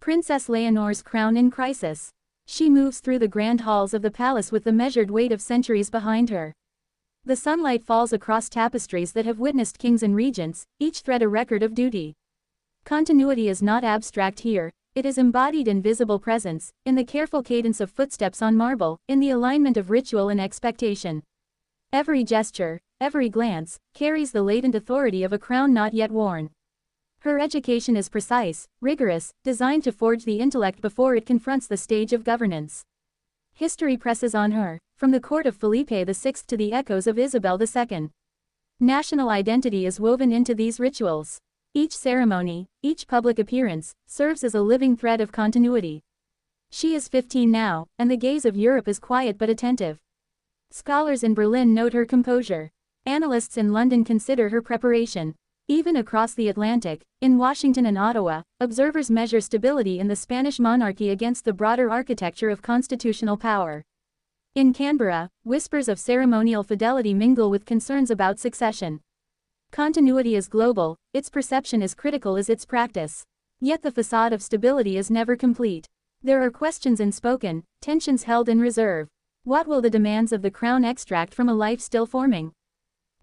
Princess Leonor's crown in crisis. She moves through the grand halls of the palace with the measured weight of centuries behind her. The sunlight falls across tapestries that have witnessed kings and regents, each thread a record of duty. Continuity is not abstract here, it is embodied in visible presence, in the careful cadence of footsteps on marble, in the alignment of ritual and expectation. Every gesture, every glance, carries the latent authority of a crown not yet worn. Her education is precise, rigorous, designed to forge the intellect before it confronts the stage of governance. History presses on her, from the court of Felipe VI to the echoes of Isabel II. National identity is woven into these rituals. Each ceremony, each public appearance, serves as a living thread of continuity. She is 15 now, and the gaze of Europe is quiet but attentive. Scholars in Berlin note her composure. Analysts in London consider her preparation. Even across the Atlantic, in Washington and Ottawa, observers measure stability in the Spanish monarchy against the broader architecture of constitutional power. In Canberra, whispers of ceremonial fidelity mingle with concerns about succession. Continuity is global, its perception is critical as its practice. Yet the facade of stability is never complete. There are questions unspoken, tensions held in reserve. What will the demands of the crown extract from a life still forming?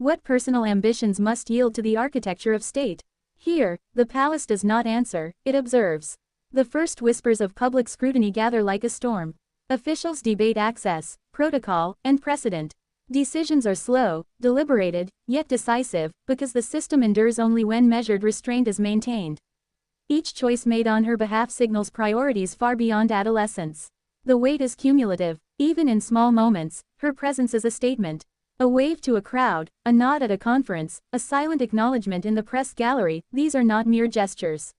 What personal ambitions must yield to the architecture of state? Here, the palace does not answer, it observes. The first whispers of public scrutiny gather like a storm. Officials debate access, protocol, and precedent. Decisions are slow, deliberated, yet decisive, because the system endures only when measured restraint is maintained. Each choice made on her behalf signals priorities far beyond adolescence. The weight is cumulative. Even in small moments, her presence is a statement. A wave to a crowd, a nod at a conference, a silent acknowledgement in the press gallery, these are not mere gestures.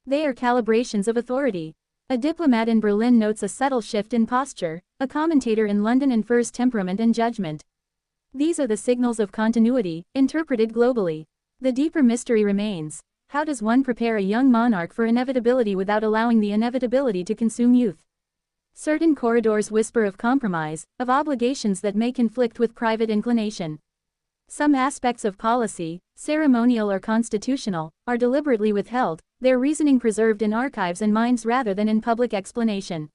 They are calibrations of authority. A diplomat in Berlin notes a subtle shift in posture, a commentator in London infers temperament and judgment. These are the signals of continuity, interpreted globally. The deeper mystery remains. How does one prepare a young monarch for inevitability without allowing the inevitability to consume youth? Certain corridors whisper of compromise, of obligations that may conflict with private inclination. Some aspects of policy, ceremonial or constitutional, are deliberately withheld, their reasoning preserved in archives and minds rather than in public explanation.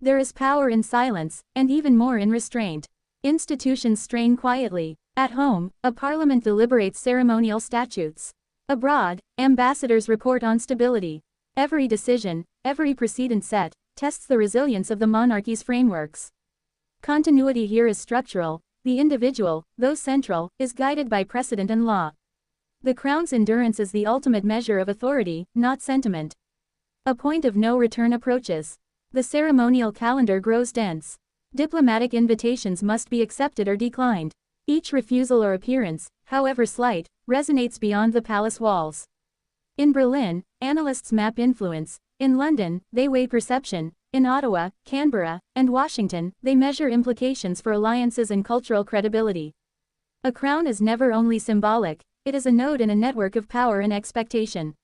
There is power in silence, and even more in restraint. Institutions strain quietly. At home, a parliament deliberates ceremonial statutes. Abroad, ambassadors report on stability. Every decision, every precedent set, tests the resilience of the monarchy's frameworks. Continuity here is structural. The individual, though central, is guided by precedent and law. The crown's endurance is the ultimate measure of authority, not sentiment. A point of no return approaches. The ceremonial calendar grows dense. Diplomatic invitations must be accepted or declined. Each refusal or appearance, however slight, resonates beyond the palace walls. In Berlin, analysts map influence. In London, they weigh perception. In Ottawa, Canberra, and Washington, they measure implications for alliances and cultural credibility. A crown is never only symbolic, it is a node in a network of power and expectation.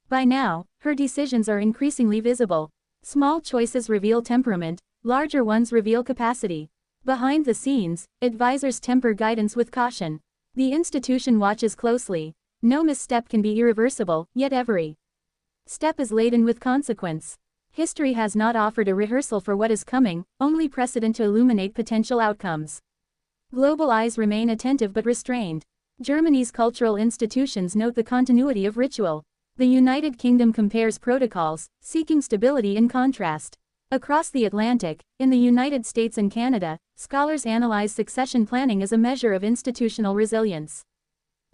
By now, her decisions are increasingly visible. Small choices reveal temperament, larger ones reveal capacity. Behind the scenes, advisors temper guidance with caution. The institution watches closely. No misstep can be irreversible, yet every step is laden with consequence. History has not offered a rehearsal for what is coming, only precedent to illuminate potential outcomes. Global eyes remain attentive but restrained. Germany's cultural institutions note the continuity of ritual. The United Kingdom compares protocols, seeking stability in contrast. Across the Atlantic, in the United States and Canada, scholars analyze succession planning as a measure of institutional resilience.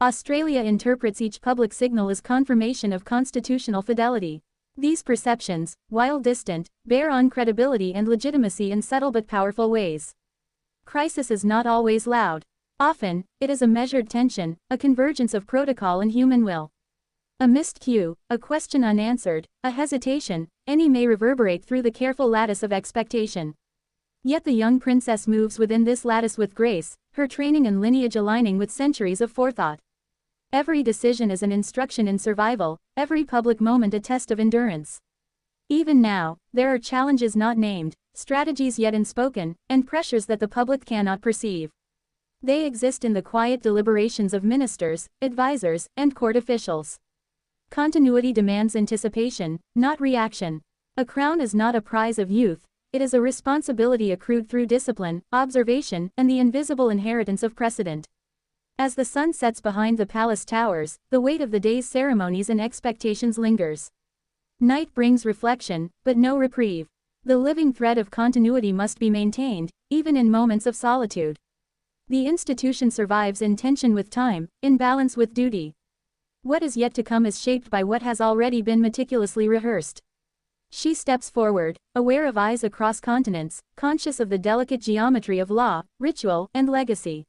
Australia interprets each public signal as confirmation of constitutional fidelity. These perceptions, while distant, bear on credibility and legitimacy in subtle but powerful ways. Crisis is not always loud. Often, it is a measured tension, a convergence of protocol and human will. A missed cue, a question unanswered, a hesitation, any may reverberate through the careful lattice of expectation. Yet the young princess moves within this lattice with grace, her training and lineage aligning with centuries of forethought. Every decision is an instruction in survival, every public moment a test of endurance. Even now, there are challenges not named, strategies yet unspoken, and pressures that the public cannot perceive. They exist in the quiet deliberations of ministers, advisors, and court officials. Continuity demands anticipation, not reaction. A crown is not a prize of youth, it is a responsibility accrued through discipline, observation, and the invisible inheritance of precedent. As the sun sets behind the palace towers, the weight of the day's ceremonies and expectations lingers. Night brings reflection, but no reprieve. The living thread of continuity must be maintained, even in moments of solitude. The institution survives in tension with time, in balance with duty. What is yet to come is shaped by what has already been meticulously rehearsed. She steps forward, aware of eyes across continents, conscious of the delicate geometry of law, ritual, and legacy.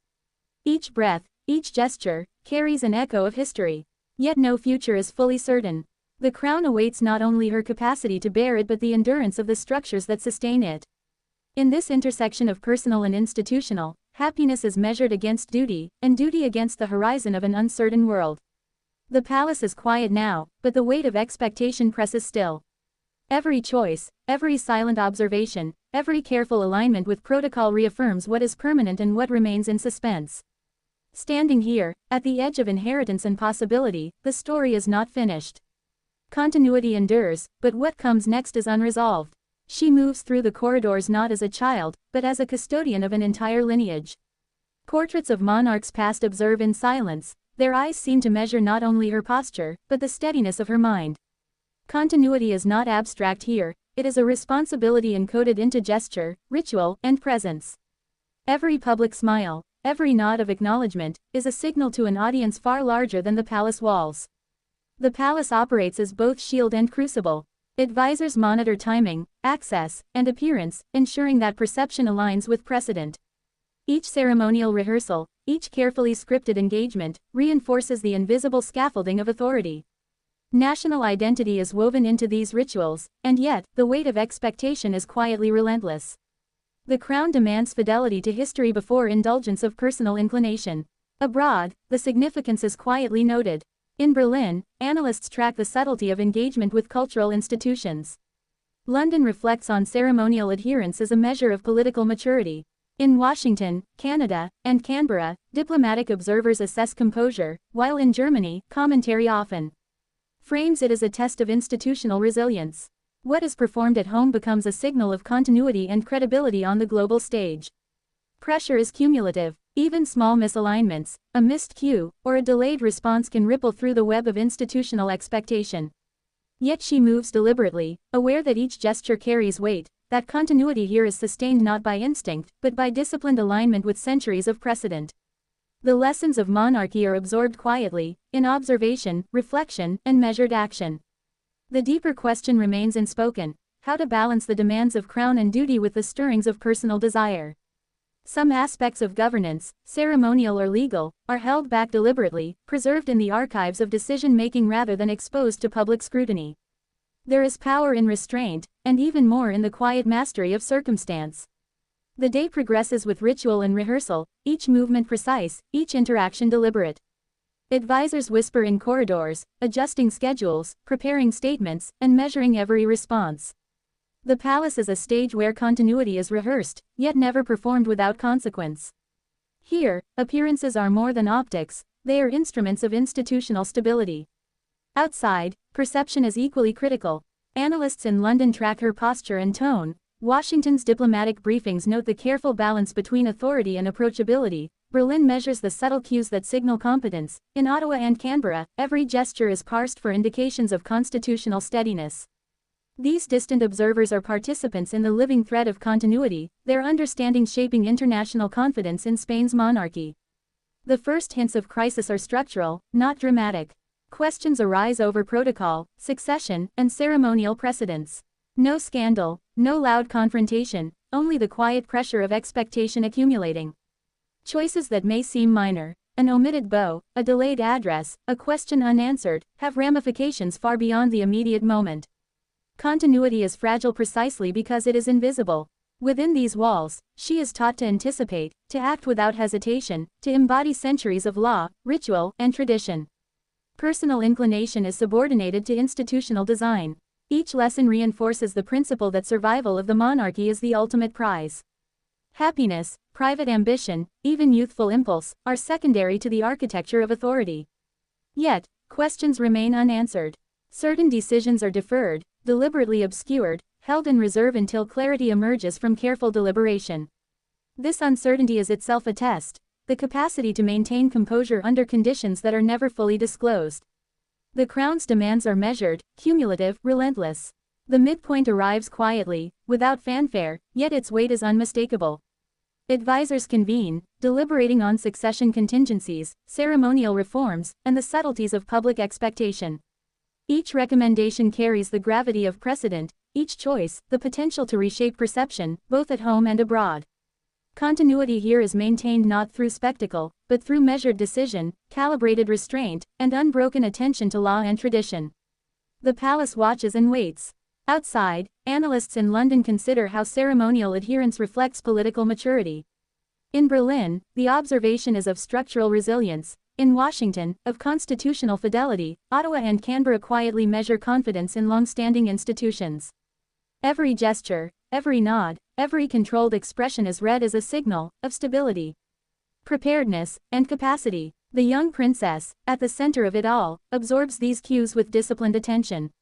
Each breath, each gesture, carries an echo of history. Yet no future is fully certain. The crown awaits not only her capacity to bear it but the endurance of the structures that sustain it. In this intersection of personal and institutional, happiness is measured against duty, and duty against the horizon of an uncertain world. The palace is quiet now, but the weight of expectation presses still. Every choice, every silent observation, every careful alignment with protocol reaffirms what is permanent and what remains in suspense. Standing here, at the edge of inheritance and possibility, the story is not finished. Continuity endures, but what comes next is unresolved. She moves through the corridors not as a child, but as a custodian of an entire lineage. Portraits of monarchs past observe in silence, their eyes seem to measure not only her posture, but the steadiness of her mind. Continuity is not abstract here, it is a responsibility encoded into gesture, ritual, and presence. Every public smile, every nod of acknowledgement, is a signal to an audience far larger than the palace walls. The palace operates as both shield and crucible. Advisors monitor timing, access, and appearance, ensuring that perception aligns with precedent. Each ceremonial rehearsal, each carefully scripted engagement, reinforces the invisible scaffolding of authority. National identity is woven into these rituals, and yet, the weight of expectation is quietly relentless. The crown demands fidelity to history before indulgence of personal inclination. Abroad, the significance is quietly noted. In Berlin, analysts track the subtlety of engagement with cultural institutions. London reflects on ceremonial adherence as a measure of political maturity. In Washington, Canada, and Canberra, diplomatic observers assess composure, while in Germany, commentary often frames it as a test of institutional resilience. What is performed at home becomes a signal of continuity and credibility on the global stage. Pressure is cumulative. Even small misalignments, a missed cue, or a delayed response can ripple through the web of institutional expectation. Yet she moves deliberately, aware that each gesture carries weight, that continuity here is sustained not by instinct, but by disciplined alignment with centuries of precedent. The lessons of monarchy are absorbed quietly, in observation, reflection, and measured action. The deeper question remains unspoken: how to balance the demands of crown and duty with the stirrings of personal desire. Some aspects of governance, ceremonial or legal, are held back deliberately, preserved in the archives of decision-making rather than exposed to public scrutiny. There is power in restraint, and even more in the quiet mastery of circumstance. The day progresses with ritual and rehearsal, each movement precise, each interaction deliberate. Advisors whisper in corridors, adjusting schedules, preparing statements, and measuring every response. The palace is a stage where continuity is rehearsed, yet never performed without consequence. Here, appearances are more than optics, they are instruments of institutional stability. Outside, perception is equally critical. Analysts in London track her posture and tone. Washington's diplomatic briefings note the careful balance between authority and approachability. Berlin measures the subtle cues that signal competence. In Ottawa and Canberra, every gesture is parsed for indications of constitutional steadiness. These distant observers are participants in the living thread of continuity, their understanding shaping international confidence in Spain's monarchy. The first hints of crisis are structural, not dramatic. Questions arise over protocol, succession, and ceremonial precedents. No scandal, no loud confrontation, only the quiet pressure of expectation accumulating. Choices that may seem minor, an omitted bow, a delayed address, a question unanswered, have ramifications far beyond the immediate moment. Continuity is fragile precisely because it is invisible. Within these walls, she is taught to anticipate, to act without hesitation, to embody centuries of law, ritual, and tradition. Personal inclination is subordinated to institutional design. Each lesson reinforces the principle that survival of the monarchy is the ultimate prize. Happiness, private ambition, even youthful impulse, are secondary to the architecture of authority. Yet, Questions remain unanswered. Certain decisions are deferred, deliberately obscured, held in reserve until clarity emerges from careful deliberation. This uncertainty is itself a test, the capacity to maintain composure under conditions that are never fully disclosed. The crown's demands are measured, cumulative, relentless. The midpoint arrives quietly, without fanfare, yet its weight is unmistakable. Advisors convene, deliberating on succession contingencies, ceremonial reforms, and the subtleties of public expectation. Each recommendation carries the gravity of precedent, each choice, the potential to reshape perception, both at home and abroad. Continuity here is maintained not through spectacle, but through measured decision, calibrated restraint, and unbroken attention to law and tradition. The palace watches and waits. Outside, analysts in London consider how ceremonial adherence reflects political maturity. In Berlin, the observation is of structural resilience. In Washington, of constitutional fidelity. Ottawa and Canberra quietly measure confidence in long-standing institutions. Every gesture, every nod, every controlled expression is read as a signal of stability, preparedness, and capacity. The young princess, at the center of it all, absorbs these cues with disciplined attention.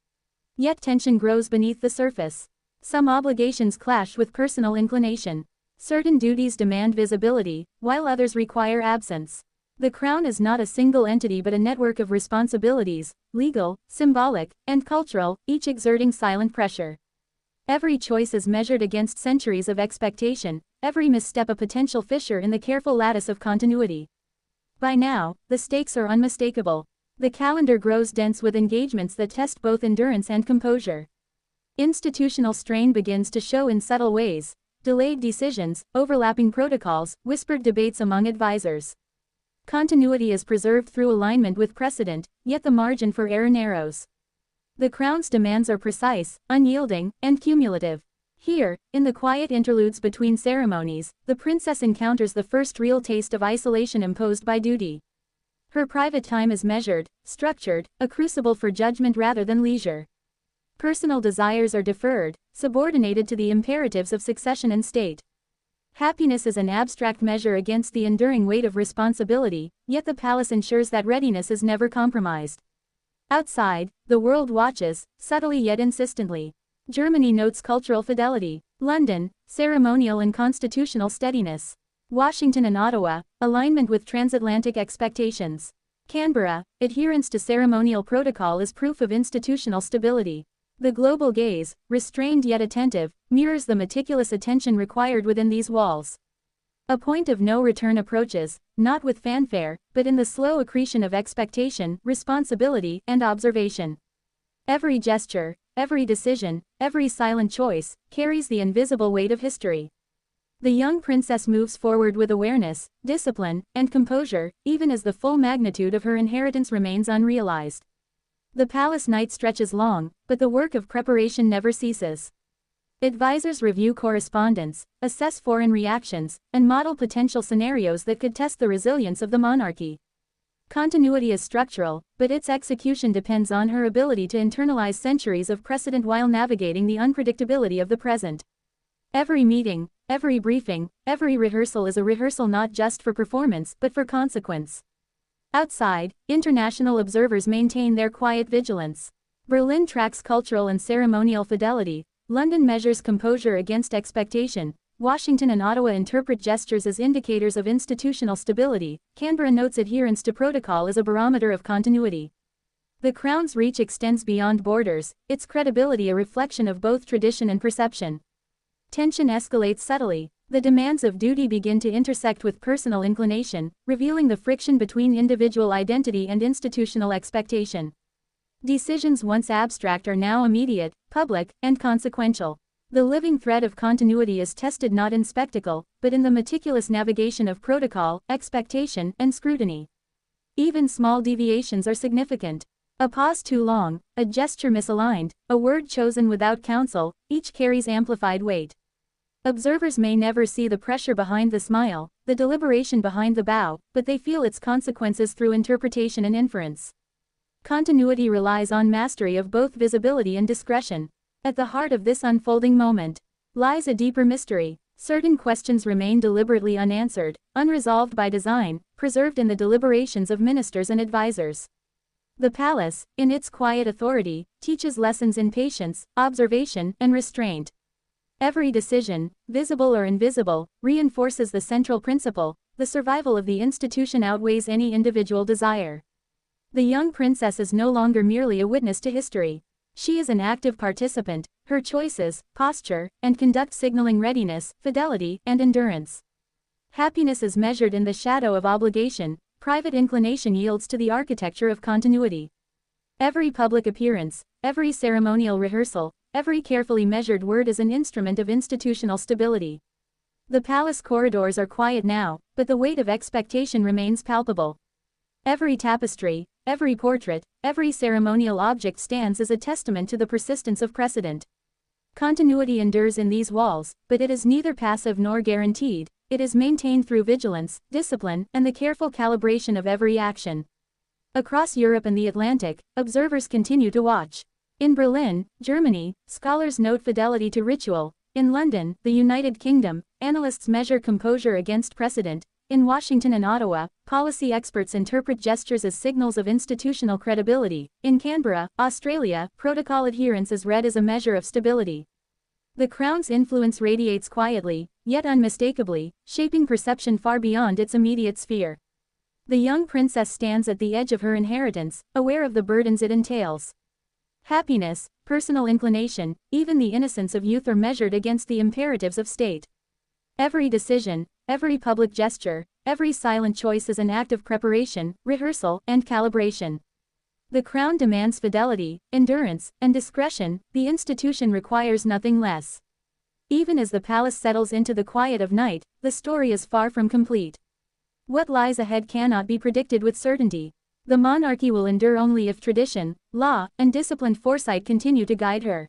Yet tension grows beneath the surface. Some obligations clash with personal inclination. Certain duties demand visibility, while others require absence. The crown is not a single entity but a network of responsibilities, legal, symbolic, and cultural, each exerting silent pressure. Every choice is measured against centuries of expectation, every misstep a potential fissure in the careful lattice of continuity. By now, the stakes are unmistakable. The calendar grows dense with engagements that test both endurance and composure. Institutional strain begins to show in subtle ways: delayed decisions, overlapping protocols, whispered debates among advisors. Continuity is preserved through alignment with precedent, yet the margin for error narrows. The crown's demands are precise, unyielding, and cumulative. Here, in the quiet interludes between ceremonies, the princess encounters the first real taste of isolation imposed by duty. Her private time is measured, structured, a crucible for judgment rather than leisure. Personal desires are deferred, subordinated to the imperatives of succession and state. Happiness is an abstract measure against the enduring weight of responsibility, yet the palace ensures that readiness is never compromised. Outside, the world watches, subtly yet insistently. Germany notes cultural fidelity. London, ceremonial and constitutional steadiness. Washington and Ottawa, alignment with transatlantic expectations. Canberra, adherence to ceremonial protocol is proof of institutional stability. The global gaze, restrained yet attentive, mirrors the meticulous attention required within these walls. A point of no return approaches, not with fanfare, but in the slow accretion of expectation, responsibility, and observation. Every gesture, every decision, every silent choice, carries the invisible weight of history. The young princess moves forward with awareness, discipline, and composure, even as the full magnitude of her inheritance remains unrealized. The palace night stretches long, but the work of preparation never ceases. Advisors review correspondence, assess foreign reactions, and model potential scenarios that could test the resilience of the monarchy. Continuity is structural, but its execution depends on her ability to internalize centuries of precedent while navigating the unpredictability of the present. Every meeting, every briefing, every rehearsal is a rehearsal not just for performance but for consequence. Outside, international observers maintain their quiet vigilance. Berlin tracks cultural and ceremonial fidelity. London measures composure against expectation. Washington and Ottawa interpret gestures as indicators of institutional stability. Canberra notes adherence to protocol as a barometer of continuity. The crown's reach extends beyond borders, its credibility a reflection of both tradition and perception. Tension escalates subtly. The demands of duty begin to intersect with personal inclination, revealing the friction between individual identity and institutional expectation. Decisions once abstract are now immediate, public, and consequential. The living thread of continuity is tested not in spectacle, but in the meticulous navigation of protocol, expectation, and scrutiny. Even small deviations are significant. A pause too long, a gesture misaligned, a word chosen without counsel, each carries amplified weight. Observers may never see the pressure behind the smile, the deliberation behind the bow, but they feel its consequences through interpretation and inference. Continuity relies on mastery of both visibility and discretion. At the heart of this unfolding moment lies a deeper mystery. Certain questions remain deliberately unanswered, unresolved by design, preserved in the deliberations of ministers and advisors. The palace, in its quiet authority, teaches lessons in patience, observation, and restraint. Every decision, visible or invisible, reinforces the central principle: the survival of the institution outweighs any individual desire. The young princess is no longer merely a witness to history. She is an active participant, her choices, posture, and conduct signaling readiness, fidelity, and endurance. Happiness is measured in the shadow of obligation, private inclination yields to the architecture of continuity. Every public appearance, every ceremonial rehearsal, every carefully measured word is an instrument of institutional stability. The palace corridors are quiet now, but the weight of expectation remains palpable. Every tapestry, every portrait, every ceremonial object stands as a testament to the persistence of precedent. Continuity endures in these walls, but it is neither passive nor guaranteed. It is maintained through vigilance, discipline, and the careful calibration of every action. Across Europe and the Atlantic, observers continue to watch. In Berlin, Germany, scholars note fidelity to ritual. In London, the United Kingdom, analysts measure composure against precedent. In Washington and Ottawa, policy experts interpret gestures as signals of institutional credibility. In Canberra, Australia, protocol adherence is read as a measure of stability. The crown's influence radiates quietly, yet unmistakably, shaping perception far beyond its immediate sphere. The young princess stands at the edge of her inheritance, aware of the burdens it entails. Happiness, personal inclination, even the innocence of youth are measured against the imperatives of state. Every decision, every public gesture, every silent choice is an act of preparation, rehearsal, and calibration. The crown demands fidelity, endurance, and discretion. The institution requires nothing less. Even as the palace settles into the quiet of night, the story is far from complete. What lies ahead cannot be predicted with certainty. The monarchy will endure only if tradition, law, and disciplined foresight continue to guide her.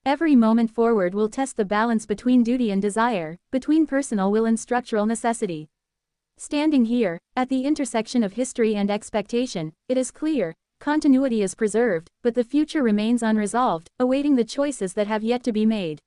Every moment forward will test the balance between duty and desire, between personal will and structural necessity. Standing here, at the intersection of history and expectation, it is clear: continuity is preserved, but the future remains unresolved, awaiting the choices that have yet to be made.